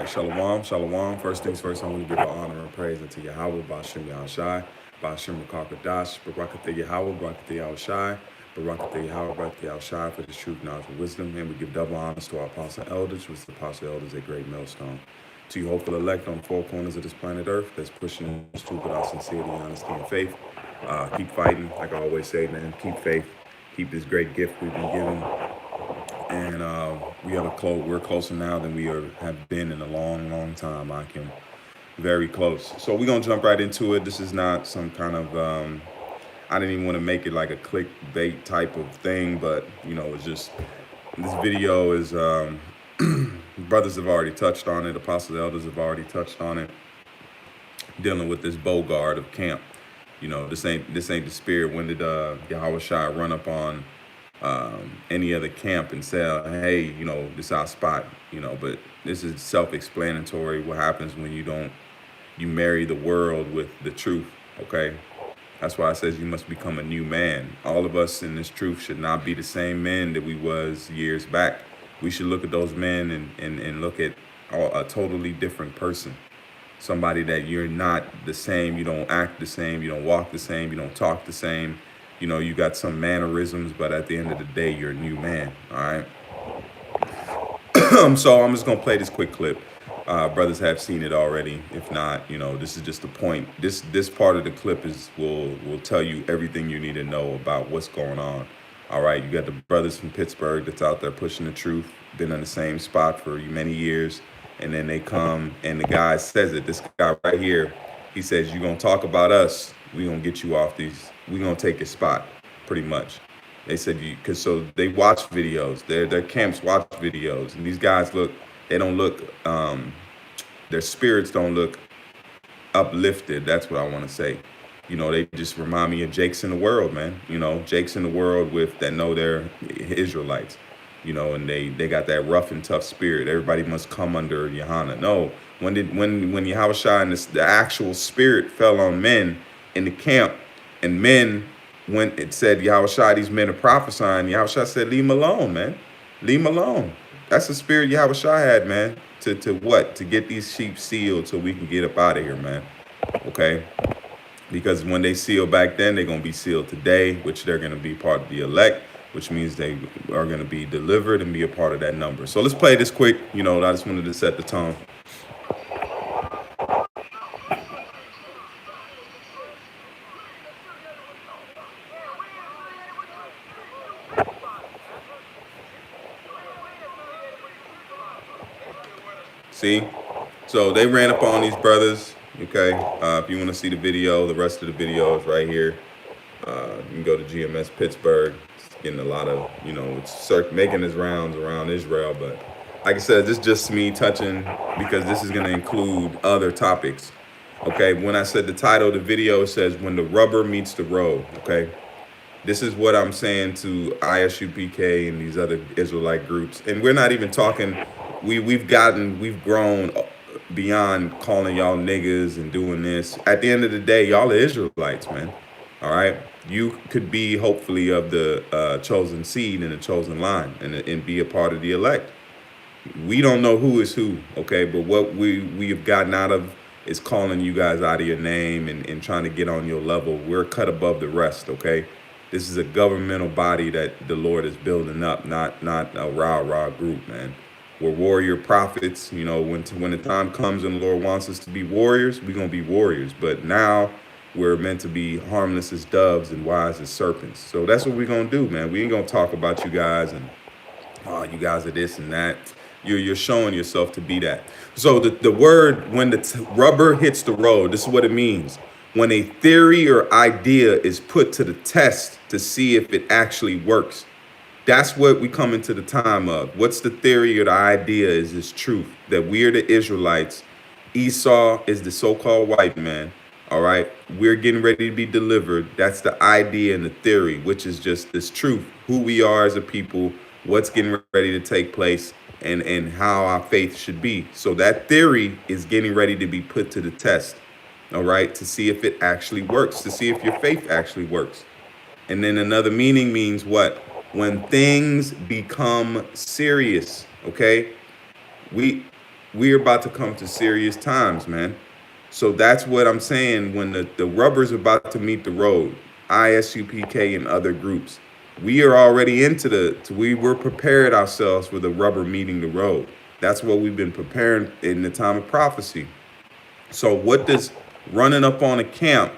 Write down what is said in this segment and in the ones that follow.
Shalom, shalom. First things first, I want to give all honor and praise unto Yahweh, Bashim Yahushai, Bashim Rakakadash, Barakatah Yahweh, Barakatah Yahushai, Barakatah Yahweh, Barakatah Yahushai for this truth, knowledge, and wisdom. And we give double honors to our apostle elders, which the apostle elders a great millstone. To you hopeful elect on four corners of this planet Earth that's pushing this truth with our sincerity, honesty, and faith. Keep fighting, like I always say, man. Keep faith. Keep this great gift we've been given. And we're closer now than have been in a long, long time. I can very close. So we're gonna jump right into it. This is not some kind of I didn't even want to make it like a clickbait type of thing, but it's just this video is brothers have already touched on it, apostles elders have already touched on it, dealing with this Bogart of camp. This ain't the spirit. When did Yahweh Shai run up on any other camp and say, hey, this is our spot, but this is self-explanatory. What happens when you marry the world with the truth, okay? That's why it says you must become a new man. All of us in this truth should not be the same men that we was years back. We should look at those men and look at a totally different person. Somebody that you're not the same, you don't act the same, you don't walk the same, you don't talk the same. You got some mannerisms, but at the end of the day, you're a new man, all right? So I'm just going to play this quick clip. Brothers have seen it already. If not, this is just the point. This part of the clip will tell you everything you need to know about what's going on, all right? You got the brothers from Pittsburgh that's out there pushing the truth, been in the same spot for many years, and then they come, and the guy says it. This guy right here, he says, you're going to talk about us, we're going to get you off these. We're going to take your spot, pretty much. They said, because so they watch videos. Their camps watch videos. And these guys they don't look, their spirits don't look uplifted. That's what I want to say. They just remind me of Jakes in the world, man. Jakes in the world that know they're Israelites. And they got that rough and tough spirit. Everybody must come under Yahana. No, when Yahushua and the actual spirit fell on men in the camp, and men went, it said, Yahushua, these men are prophesying. Yahushua said, leave them alone, man. Leave them alone. That's the spirit Yahushua had, man. To what? To get these sheep sealed so we can get up out of here, man. Okay? Because when they seal back then, they're going to be sealed today, which they're going to be part of the elect, which means they are going to be delivered and be a part of that number. So let's play this quick. I just wanted to set the tone. See? So they ran up on these brothers, okay? If you want to see the video, the rest of the video is right here. You can go to GMS Pittsburgh. It's getting a lot of, it's making its rounds around Israel. But like I said, this is just me touching, because this is going to include other topics, okay? When I said the title of the video, it says, when the rubber meets the road, okay? This is what I'm saying to ISUPK and these other Israelite groups. And we're not even talking, we've grown beyond calling y'all niggas and doing this. At the end of the day, y'all are Israelites, man. All right? You could be hopefully of the chosen seed and the chosen line and be a part of the elect. We don't know who is who, okay? But what we have gotten out of is calling you guys out of your name and trying to get on your level. We're cut above the rest, okay? This is a governmental body that the Lord is building up, not a rah-rah group, man. We're warrior prophets. When the time comes and the Lord wants us to be warriors, we're going to be warriors. But now we're meant to be harmless as doves and wise as serpents. So that's what we're going to do, man. We ain't going to talk about you guys and, oh, you guys are this and that. You're showing yourself to be that. So the word, when the rubber hits the road, this is what it means. When a theory or idea is put to the test to see if it actually works. That's what we come into the time of. What's the theory or the idea is this truth that we're the Israelites. Esau is the so-called white man. All right. We're getting ready to be delivered. That's the idea and the theory, which is just this truth, who we are as a people, what's getting ready to take place, and how our faith should be. So that theory is getting ready to be put to the test. All right. To see if it actually works, to see if your faith actually works. And then another meaning means what? When things become serious, okay? We we're about to come to serious times, man. So that's what I'm saying. When the rubber's about to meet the road, ISUPK and other groups, we are already into we were prepared ourselves for the rubber meeting the road. That's what we've been preparing in the time of prophecy. So what does running up on a camp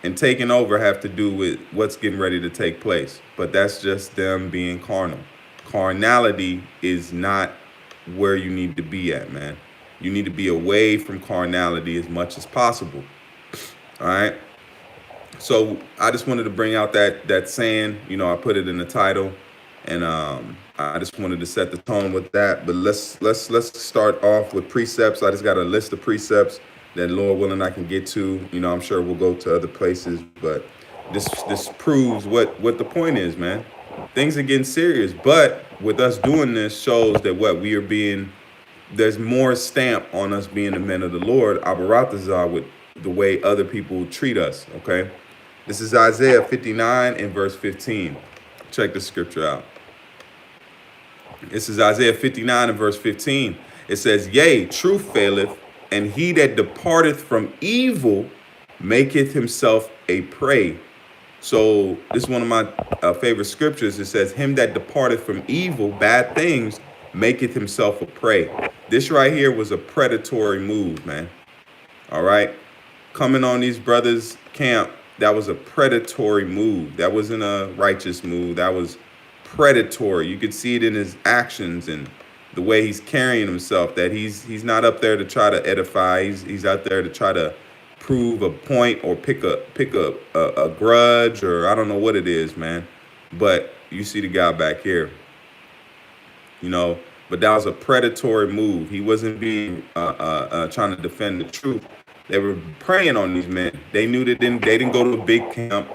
and taking over have to do with what's getting ready to take place? But that's just them being carnal. Carnality is not where you need to be at, man. You need to be away from carnality as much as possible. All right. So I just wanted to bring out that saying. I put it in the title, and I just wanted to set the tone with that. But let's start off with precepts. I just got a list of precepts that, Lord willing, I can get to. I'm sure we'll go to other places, but this proves what the point is, man. Things are getting serious, but with us doing this shows that we are being. There's more stamp on us being the men of the Lord, Abaratazar, with the way other people treat us. Okay, this is Isaiah 59 and verse 15. Check the scripture out. This is Isaiah 59 and verse 15. It says, "Yea, truth faileth, and he that departeth from evil maketh himself a prey." So this is one of my favorite scriptures. It says, "Him that departeth from evil, bad things, maketh himself a prey." This right here was a predatory move, man. All right. Coming on these brothers' camp, that was a predatory move. That wasn't a righteous move. That was predatory. You could see it in his actions and the way he's carrying himself, that he's not up there to try to edify. He's out there to try to prove a point or pick a grudge, or I don't know what it is, man. But you see the guy back here, but that was a predatory move. He wasn't being trying to defend the truth. They were preying on these men. They knew that they didn't go to a big camp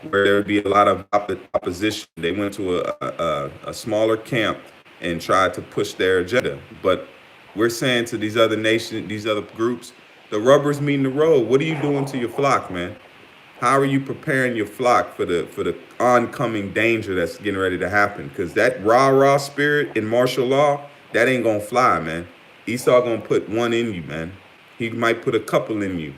where there would be a lot of opposition. They went to a smaller camp and tried to push their agenda. But we're saying to these other nations, these other groups, the rubber's meeting the road. What are you doing to your flock, man? How are you preparing your flock for the oncoming danger that's getting ready to happen? Because that rah spirit in martial law, that ain't gonna fly, man. Esau gonna put one in you, man. He might put a couple in you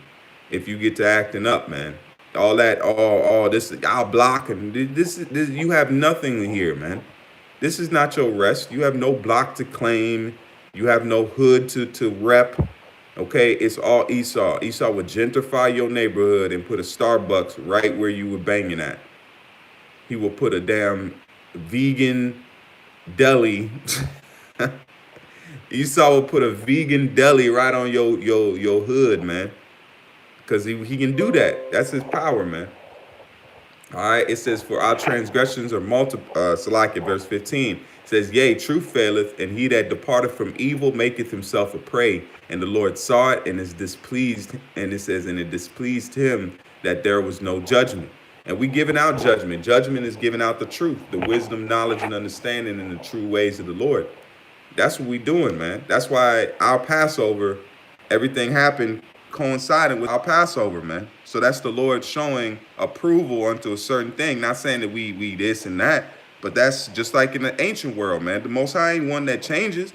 if you get to acting up, man. All that, all this, I'll block, and this, you have nothing here, man. This is not your rest. You have no block to claim. You have no hood to rep. Okay, it's all Esau. Esau would gentrify your neighborhood and put a Starbucks right where you were banging at. He will put a damn vegan deli. Esau will put a vegan deli right on your hood, man. Because he can do that. That's his power, man. All right, it says, "For our transgressions are multiplied," Salaki, verse 15. It says, "Yea, truth faileth, and he that departeth from evil maketh himself a prey. And the Lord saw it and is displeased." And it says, "And it displeased him that there was no judgment." And we giving out judgment. Judgment is giving out the truth, the wisdom, knowledge, and understanding in the true ways of the Lord. That's what we doing, man. That's why our Passover, everything happened coinciding with our Passover, man. So that's the Lord showing approval unto a certain thing. Not saying that we this and that, but that's just like in the ancient world, man. The Most High ain't one that changes.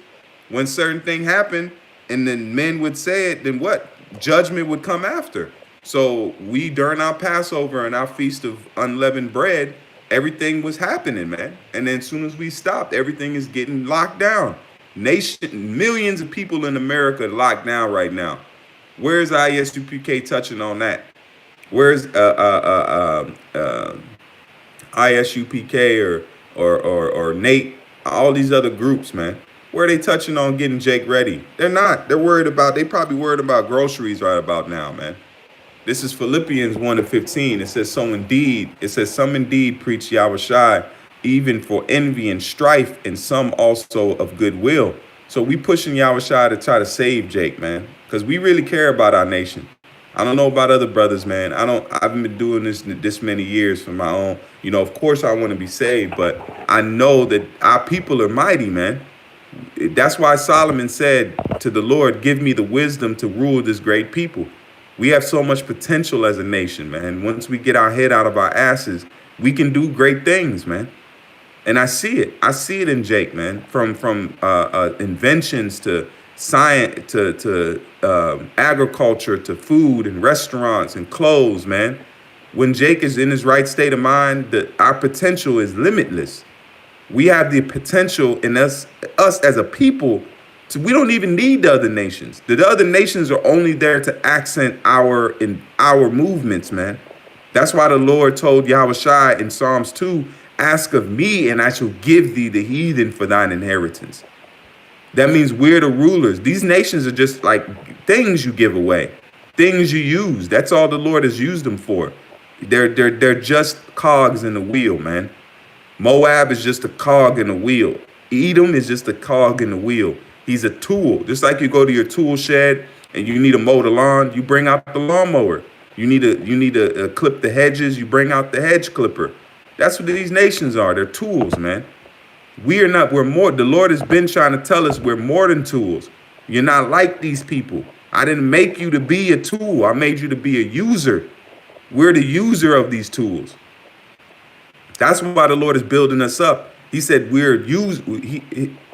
When certain thing happened and then men would say it, then what? Judgment would come after. So we, during our Passover and our Feast of Unleavened Bread, everything was happening, man. And then as soon as we stopped, everything is getting locked down. Millions of people in America locked down right now. Where's ISUPK touching on that? Where's ISUPK or Nate, all these other groups, man? Where are they touching on getting Jake ready? They're not. They probably worried about groceries right about now, man. This is Philippians 1:15. It says, some indeed preach Yahushua, even for envy and strife, and some also of goodwill. So we pushing Yahushua to try to save Jake, man, because we really care about our nation. I don't know about other brothers, man. I've been doing this many years for my own. Of course I want to be saved, but I know that our people are mighty, man. That's why Solomon said to the Lord, "Give me the wisdom to rule this great people." We have so much potential as a nation, man. Once we get our head out of our asses, we can do great things, man. And I see it. I see it in Jake, man. From inventions to science to agriculture to food and restaurants and clothes, man. When Jake is in his right state of mind, our potential is limitless. We have the potential in us as a people. We don't even need the other nations. The other nations are only there to accent our movements, man. That's why the Lord told Yahushua in Psalms 2, ask of me and I shall give thee the heathen for thine inheritance. That means we're the rulers. These nations are just like things you give away, things you use. That's all the Lord has used them for. They're just cogs in the wheel, man. Moab is just a cog in the wheel. Edom is just a cog in the wheel. He's a tool. Just like you go to your tool shed and you need to mow the lawn, you bring out the lawnmower. You need to clip the hedges, you bring out the hedge clipper. That's what these nations are. They're tools, man. We're more. The Lord has been trying to tell us we're more than tools. You're not like these people. I didn't make you to be a tool. I made you to be a user. We're the user of these tools. That's why the Lord is building us up. He said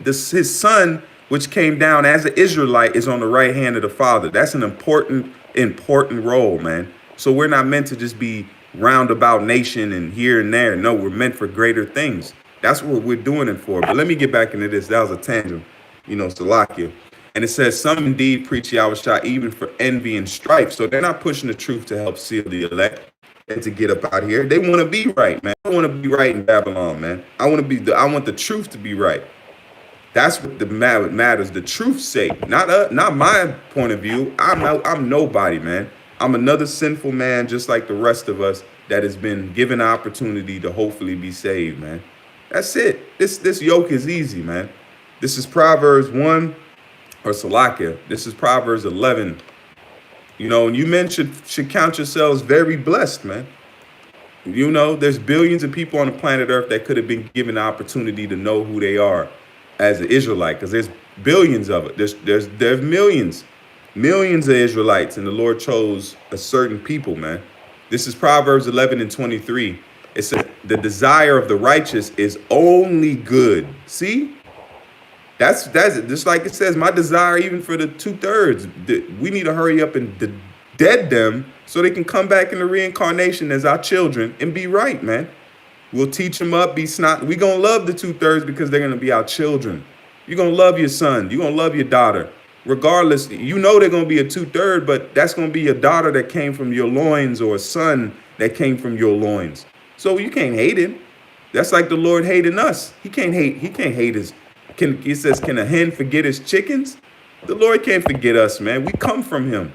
his son, which came down as an Israelite, is on the right hand of the Father. That's an important role, man. So we're not meant to just be roundabout nation and here and there. No, we're meant for greater things. That's what we're doing it for. But let me get back into this. That was a tangent, Salakia. And it says, some indeed preach Yahushua even for envy and strife. So they're not pushing the truth to help seal the elect and to get up out here. They want to be right, man. I want to be right in Babylon, man. I want the truth to be right. That's what matters. The truth's sake, not my point of view. I'm nobody, man. I'm another sinful man, just like the rest of us, that has been given an opportunity to hopefully be saved, man. That's it. This yoke is easy, man. This is Proverbs 1, or Salakia. This is Proverbs 11. And you men should count yourselves very blessed, man. There's billions of people on the planet Earth that could have been given the opportunity to know who they are as an Israelite, because there's billions of it. There's millions of Israelites, and the Lord chose a certain people, man. This is Proverbs 11 and 23. It says, the desire of the righteous is only good. See? That's just like it says, my desire even for the 2/3. We need to hurry up and dead them so they can come back in the reincarnation as our children and be right, man. We'll teach them up, be snot. We're going to love the 2/3 because they're going to be our children. You're going to love your son. You're going to love your daughter. Regardless, they're going to be a 2/3, but that's going to be a daughter that came from your loins or a son that came from your loins. So you can't hate him. That's like the Lord hating us. He can't hate his. He says, can a hen forget his chickens? The Lord can't forget us, man. We come from him.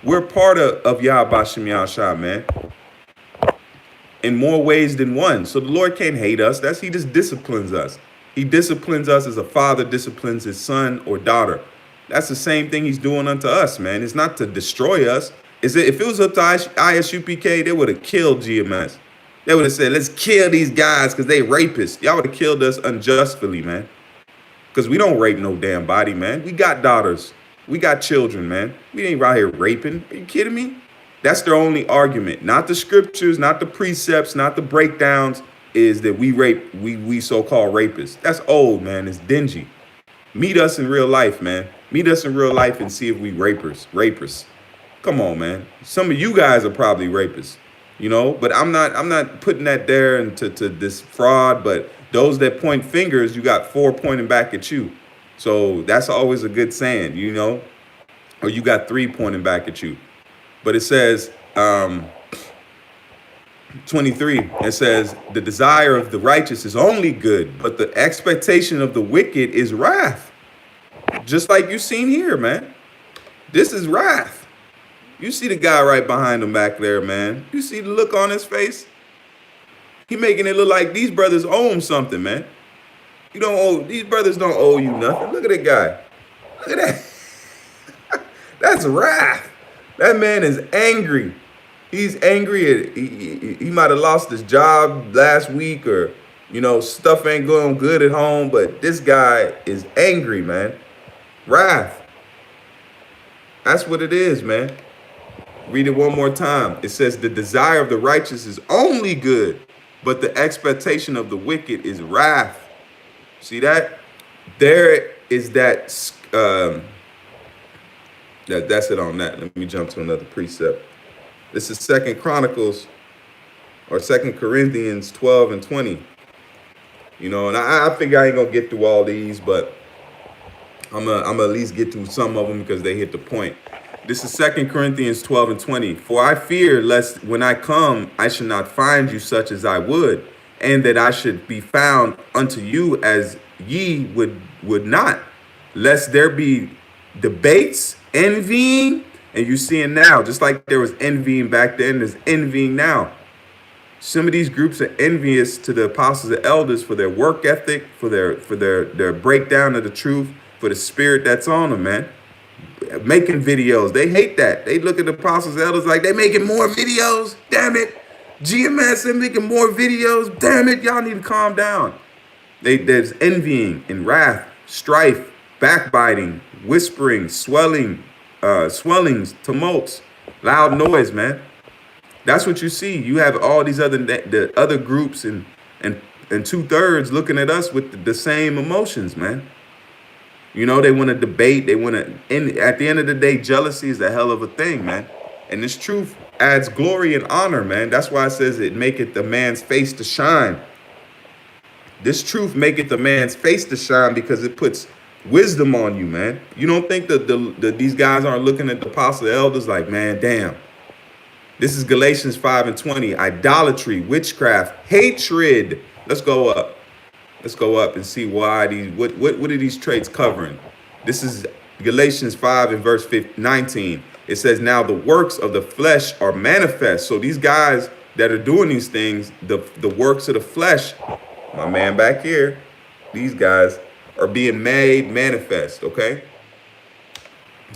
We're part of Yahweh Shem Yahushua, man, in more ways than one. So the Lord can't hate us. He just disciplines us. He disciplines us as a father disciplines his son or daughter. That's the same thing he's doing unto us, man. It's not to destroy us. If it was up to ISUPK, they would have killed GMS. They would have said, let's kill these guys because they rapists. Y'all would have killed us unjustly, man. Because we don't rape no damn body, man. We got daughters. We got children, man. We ain't right here raping. Are you kidding me? That's their only argument. Not the scriptures, not the precepts, not the breakdowns, is that we rape, we so-called rapists. That's old, man. It's dingy. Meet us in real life, man. Meet us in real life and see if we rapists. Come on, man. Some of you guys are probably rapists, but I'm not putting that there into this fraud, but those that point fingers, you got 4 pointing back at you. So that's always a good saying, or you got 3 pointing back at you. But it says, 23, it says, the desire of the righteous is only good, but the expectation of the wicked is wrath. Just like you've seen here, man. This is wrath. You see the guy right behind him back there, man. You see the look on his face? He making it look like these brothers owe him something, man. These brothers don't owe you nothing. Look at that guy. Look at that. That's wrath. That man is angry. He's angry. He might have lost his job last week, or, stuff ain't going good at home, but this guy is angry, man. Wrath. That's what it is, man. Read it one more time. It says, the desire of the righteous is only good, but the expectation of the wicked is wrath. See that? There is that That's it on that. Let me jump to another precept. This is Second Chronicles or Second Corinthians 12 and 20. And I figure I ain't gonna get through all these, but I'm at least get through some of them because they hit the point. This is Second Corinthians 12 and 20. For I fear lest when I come, I should not find you such as I would, and that I should be found unto you as ye would not, lest there be debates, envying, and you seeing now, just like there was envying back then, there's envying now. Some of these groups are envious to the apostles and elders for their work ethic, for their breakdown of the truth, for the spirit that's on them, man. Making videos. They hate that. They look at the apostles and elders like they making more videos. Damn it. GMS and making more videos. Damn it. Y'all need to calm down. There's envying and wrath, strife, backbiting, whispering, swellings, tumults, loud noise, man. That's what you see. You have all these the other groups and 2/3 looking at us with the same emotions, man. They want to debate. They want to. And at the end of the day, jealousy is a hell of a thing, man. And this truth adds glory and honor, man. That's why it says it maketh the man's face to shine. This truth maketh the man's face to shine because it puts wisdom on you, man. You don't think that these guys aren't looking at the apostle elders like, man, damn. This is Galatians 5 and 20. Idolatry, witchcraft, hatred. Let's go up. Let's go up and see why what are these traits covering? This is Galatians 5 and verse 19. It says, now the works of the flesh are manifest. So these guys that are doing these things, the works of the flesh, my man back here, these guys are being made manifest, okay?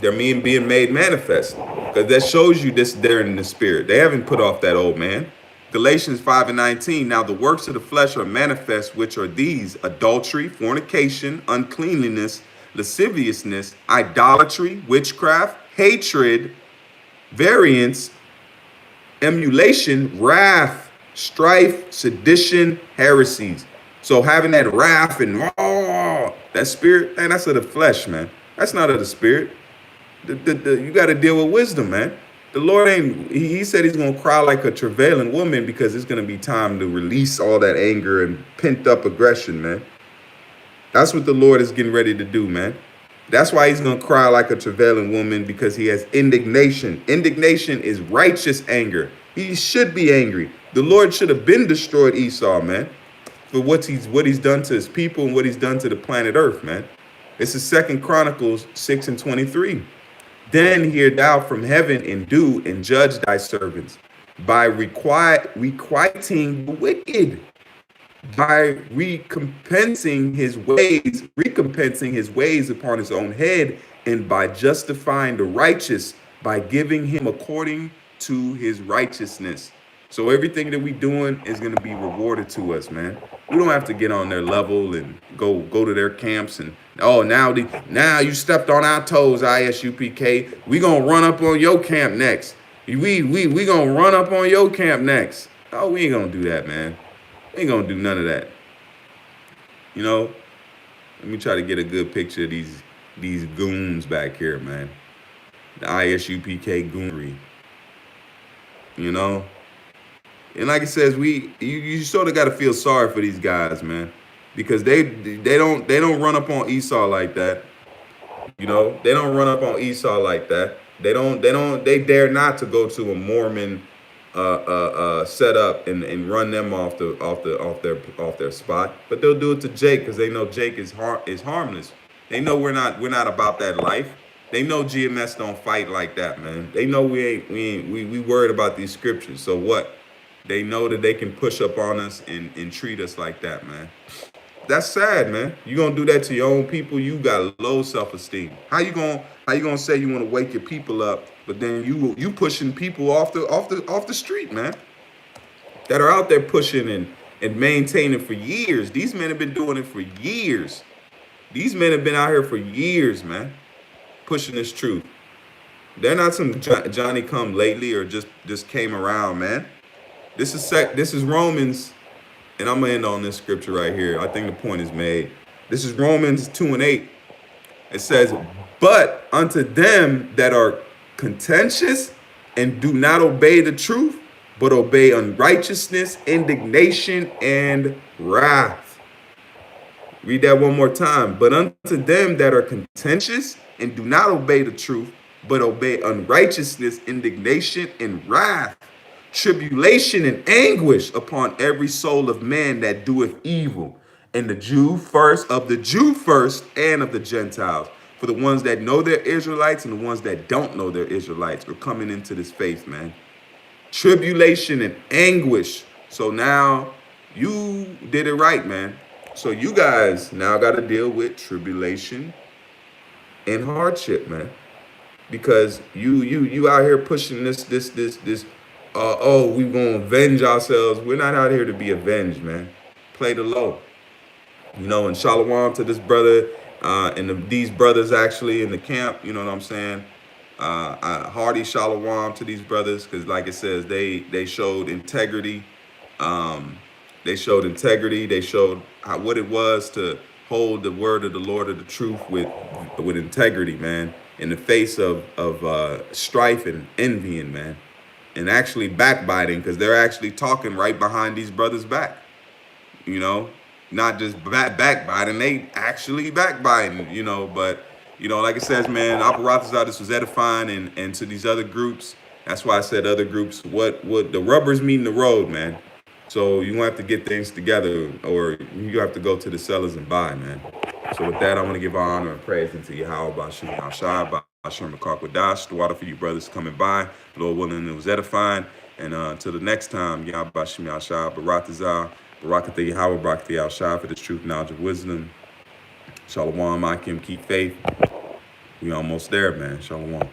They're being made manifest because that shows you this. They're in the spirit. They haven't put off that old man. Galatians 5 and 19. Now the works of the flesh are manifest, which are these: adultery, fornication, uncleanliness, lasciviousness, idolatry, witchcraft, hatred, variance, emulation, wrath, strife, sedition, heresies. So having that wrath and that spirit, man, that's of the flesh, man. That's not of the spirit. You got to deal with wisdom, man. The Lord he said he's going to cry like a travailing woman because it's going to be time to release all that anger and pent up aggression, man. That's what the Lord is getting ready to do, man. That's why he's going to cry like a travailing woman, because he has indignation. Indignation is righteous anger. He should be angry. The Lord should have been destroyed Esau, man, for what he's done to his people and what he's done to the planet Earth, man. This is 2 Chronicles 6 and 23. Then hear thou from heaven and do and judge thy servants by requiting the wicked, by recompensing his ways upon his own head, and by justifying the righteous, by giving him according to his righteousness. So everything that we doing is going to be rewarded to us, man. We don't have to get on their level and go to their camps and, oh, now you stepped on our toes, ISUPK. We gonna run up on your camp next. We gonna run up on your camp next. Oh, we ain't gonna do that, man. We ain't gonna do none of that. Let me try to get a good picture of these goons back here, man. The ISUPK goonry. And like it says, you sort of got to feel sorry for these guys, man, because they don't run up on Esau like that. They don't run up on Esau like that. They dare not to go to a Mormon setup and run them off their spot. But they'll do it to Jake because they know Jake is harmless. They know we're not about that life. They know GMS don't fight like that, man. They know we worried about these scriptures. So what? They know that they can push up on us and treat us like that, man. That's sad, man. You gonna do that to your own people? You got low self-esteem. How you gonna say you want to wake your people up, but then you pushing people off the street, man, that are out there pushing and maintaining for years. These men have been doing it for years. These men have been out here for years, man, pushing this truth. They're not some Johnny come lately or just came around, man. This is Romans, and I'm going to end on this scripture right here. I think the point is made. This is Romans 2 and 8. It says, but unto them that are contentious and do not obey the truth, but obey unrighteousness, indignation, and wrath. Read that one more time. But unto them that are contentious and do not obey the truth, but obey unrighteousness, indignation, and wrath, tribulation and anguish upon every soul of man that doeth evil, and the Jew first, of the Jew first, and of the Gentiles. For the ones that know they're Israelites and the ones that don't know they're Israelites are coming into this faith, man. Tribulation and anguish. So now you did it right, man. So you guys now got to deal with tribulation and hardship, man, because you out here pushing this. Oh, we gonna avenge ourselves. We're not out here to be avenged, man. Play the low, and shalom to this brother, and these brothers actually in the camp. You know what I'm saying? Hearty shalom to these brothers, because like it says, they showed integrity. They showed integrity. They showed what it was to hold the word of the Lord of the truth with integrity, man, in the face of strife and envying, man, and actually backbiting, because they're actually talking right behind these brothers' back. Not just backbiting, they actually backbiting. But like it says, man, Apparatus, this was edifying, and to these other groups. That's why I said other groups. What the rubber's meeting the road, man. So you have to get things together, or you have to go to the sellers and buy, man. So with that, I want to give honor and praise unto Yahweh, Bashim Yahshai, Bashim Makak, the water for you brothers coming by. Lord willing, it was edifying. And until the next time, Yahweh, Bashim Yahshai, Baratazah, Barakatha Yahweh, Barakatha Yahshai, for this truth, knowledge, of wisdom. Shalom, Akim, keep faith. We almost there, man. Shalom.